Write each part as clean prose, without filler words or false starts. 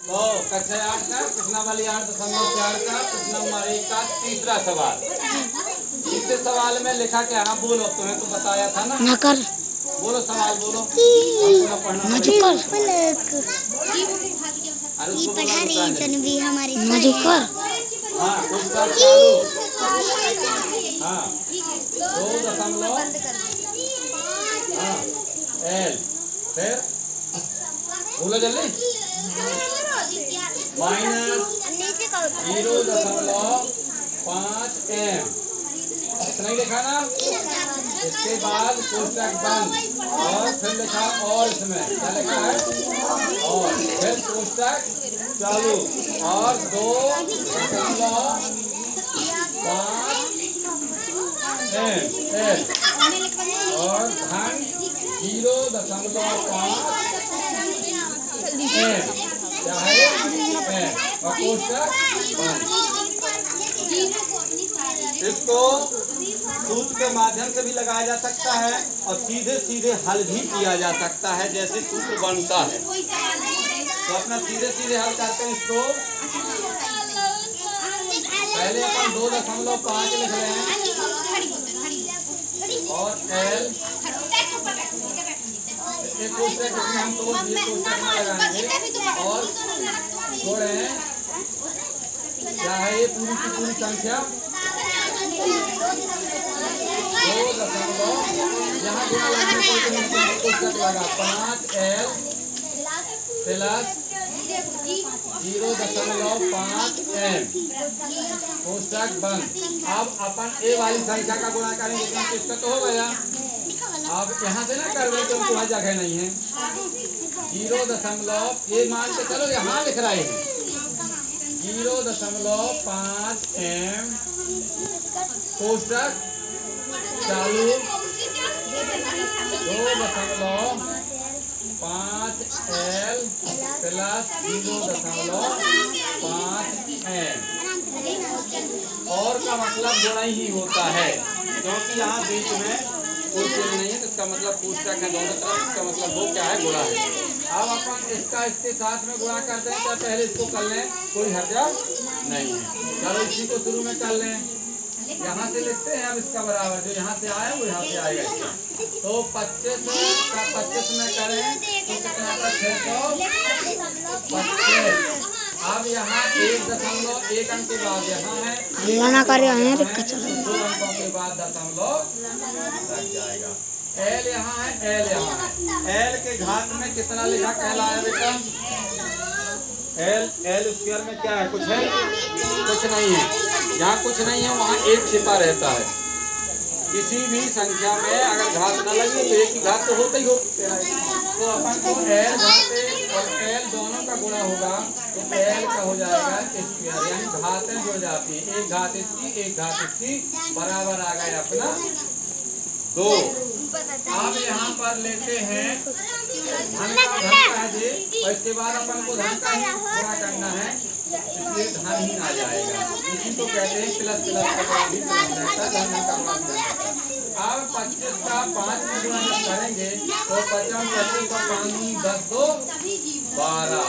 तो कक्षा 8 का प्रश्न वाली 8.4 का प्रश्न नंबर 1 का तीसरा सवाल। तीसरे सवाल में लिखा क्या? हाँ बोलो, तुम्हें तो बताया था ना। नकर बोलो सवाल बोलो। हमको पढ़ना मजुकर अरे पढ़ा रही है जनवी हमारी मजुकर। हाँ उसका चालू। हाँ 2 हाँ एल फिर बोलो जल्दी। -0.5 एम इतना ही लिखा ना। इसके बाद कोष्टक बंद और फिर लिखा और इसमें क्या लिखा है और फिर कोष्टक चालू और 2.5 एम और धन 0.5 एम क्या है एम और कोष्टक बंद। इसको सूत्र के माध्यम से भी लगाया जा सकता है और सीधे सीधे हल भी किया जा सकता है जैसे सूत्र बनता है। तो अपना सीधे सीधे हल करते हैं इसको। पहले अपन 2.5 लिख रहे हैं और एल एक कोष्टक इसमें हम तो ये कोष्टक में लगाएंगे और जोड़े हैं क्या है ये पूरी की पूरी संख्या 2 यहाँ गुणा लगाने को कोष्टक लगा 5L प्लस 0.5 M कोष्टक बंद। अब अपन ए वाली संख्या का गुणा करेंगे तो इसका तो हो गया। अब यहाँ से ना कर रहे तो वहाँ जगह नहीं है 0. ये मान के चलो यहाँ लिख रहे हैं 0.5 M कोष्टक चालू 2.5 L प्लस 0.5 M और का मतलब गुणा ही होता है क्योंकि यहाँ बीच में कोई चीज नहीं है तो इसका मतलब कोष्टक है दोनों तरफ। इसका मतलब वो क्या है गुणा है। अब अपन इसका इसके साथ में गुणा करते हैं तो पहले इसको कर लें कोई हर्जा नहीं है। चलो इसी को शुरू में कर लें। यहाँ से लिखते हैं अब इसका बराबर जो यहाँ से आया वो यहाँ से आएगा इसका। तो 25 का 25 में करें तो कितना था 625। अब यहाँ 1.1 अंक के बाद यहाँ है अल्लाह ना करे हैं 2 अंकों के बाद दशमलव लग जाएगा। एल यहाँ है एल यहाँ है। एल के घात में कितना लिखा कहलाया बेटा? एल स्क्वायर में क्या है? कुछ है? कुछ नहीं है। जहाँ कुछ नहीं है वहाँ एक छिपा रहता है। किसी भी संख्या में अगर घात न लगे तो एक ही घात तो होता ही हो। तो अपन को एल घाते और एल दोनों का गुणा होगा तो एल का हो जाएगा स्क्वायर यानी घातें जुड़ जाती है। एक घात इसकी एक घात इसकी बराबर आ गए अपना 2। अब यहाँ पर लेते हैं धन का जी और इसके बाद अपन को धन का ही गुणा करना है इसलिए धन ही आ जाएगा। इसी को कहते हैं प्लस प्लस का भी धन का गुणा। अब 25 का 5 में गुणा करेंगे तो 25 का 5 10 2 12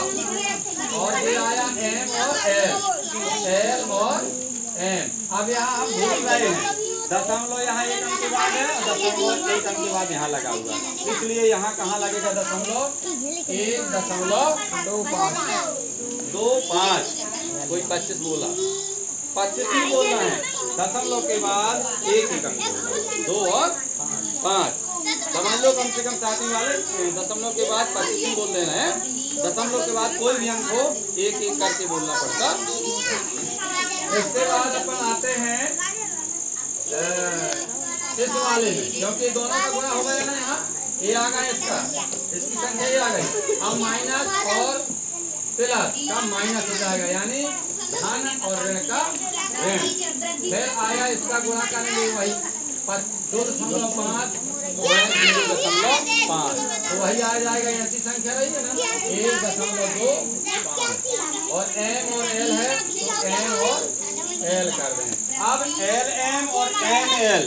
और ये आया M और L और M। अब यहाँ हम भूल रहे हैं दशमलव यहाँ 1 अंक के बाद है और दशमलव 1 अंक के बाद यहाँ लगा हुआ इसलिए यहाँ कहाँ लगेगा दशमलव 1.25 कोई 25 बोला 25 ही बोलना है। दशमलव के बाद 1 अंक 2 और 5 समझ लो कम से कम साथी वाले दशमलव के बाद 25 ही बोल देना है। दशमलव के बाद कोई भी अंक हो एक एक करके बोलना पड़ता। इसके बाद अपन आते हैं इस वाले में क्योंकि दोनों का गुणा हो गया ना। यहाँ ये आ गया इसकी संख्या ये आ गई। अब माइनस और प्लस का माइनस हो जाएगा यानी धन और ऋण का ऋण। फिर आया इसका गुणा करेंगे वही 2.5 0.5 तो वही आ जाएगा। ऐसी संख्या रही है ना 1.25 और M और L है तो M और L कर दें। अब LM और ML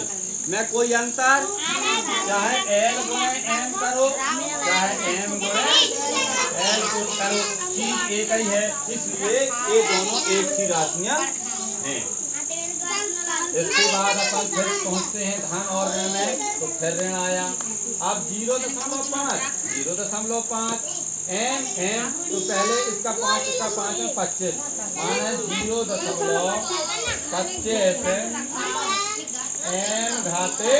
में कोई अंतर, चाहे एल गुणे एम करो, चाहे एम गुणे एल को करो, चीज एक ही है, इसलिए ये दोनों एक सी राशियां हैं। इसके बाद अपन फिर पहुंचते हैं धन और ऋण में, तो फिर ऋण आया। अब 0.5 एम एम, तो पहले इसका 5 में 25 माने 0.25 एम घाते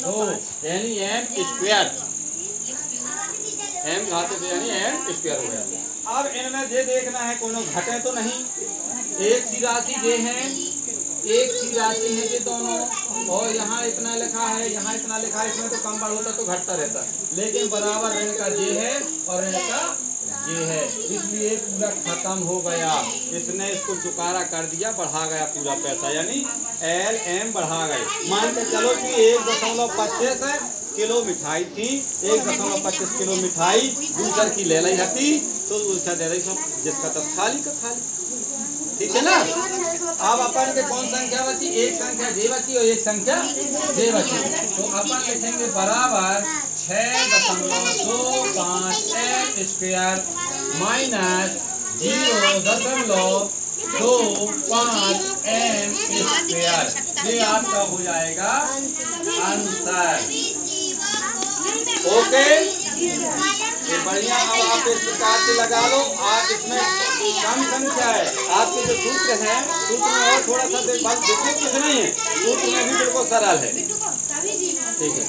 2 यानी एम स्क्वायर, एम घाते 2 यानी एम स्क्वायर हो गया। अब इनमें ये देखना है कोनो घटे तो नहीं, एक सी राशि ये है, एक सी राशि है ये दोनों, और यहाँ इतना लिखा है, यहाँ इतना लिखा है, इसमें तो कम बढ़ होता तो घटता रहता, लेकिन बराबर ऋण का ये है और ऋण का ये है, इसलिए पूरा खत्म हो गया। इसने इसको चुकारा कर दिया, बढ़ा गया पूरा पैसा, यानी एल एम बढ़ा गए। मान के चलो कि 1.25 किलो मिठाई थी, 1.25 किलो मिठाई दूसर की ले ली हती, तो उसका दे रही सब जिसका तब खाली का खाली, ठीक है ना। अब अपन के कौन संख्या बची, एक संख्या जे बची और एक संख्या जे बची, तो अपन लिखेंगे बराबर 6.25 m square minus 0.25 m square, ये आपका हो जाएगा आंसर। ओके, ये बढ़िया। अब आप इस प्रकार से लगा लो। आप इसमें कम संख्या है, आपके जो सूत्र है, सूत्र में और थोड़ा सा देखिए कुछ नहीं है, सूत्र में भी बिल्कुल सरल है, ठीक है।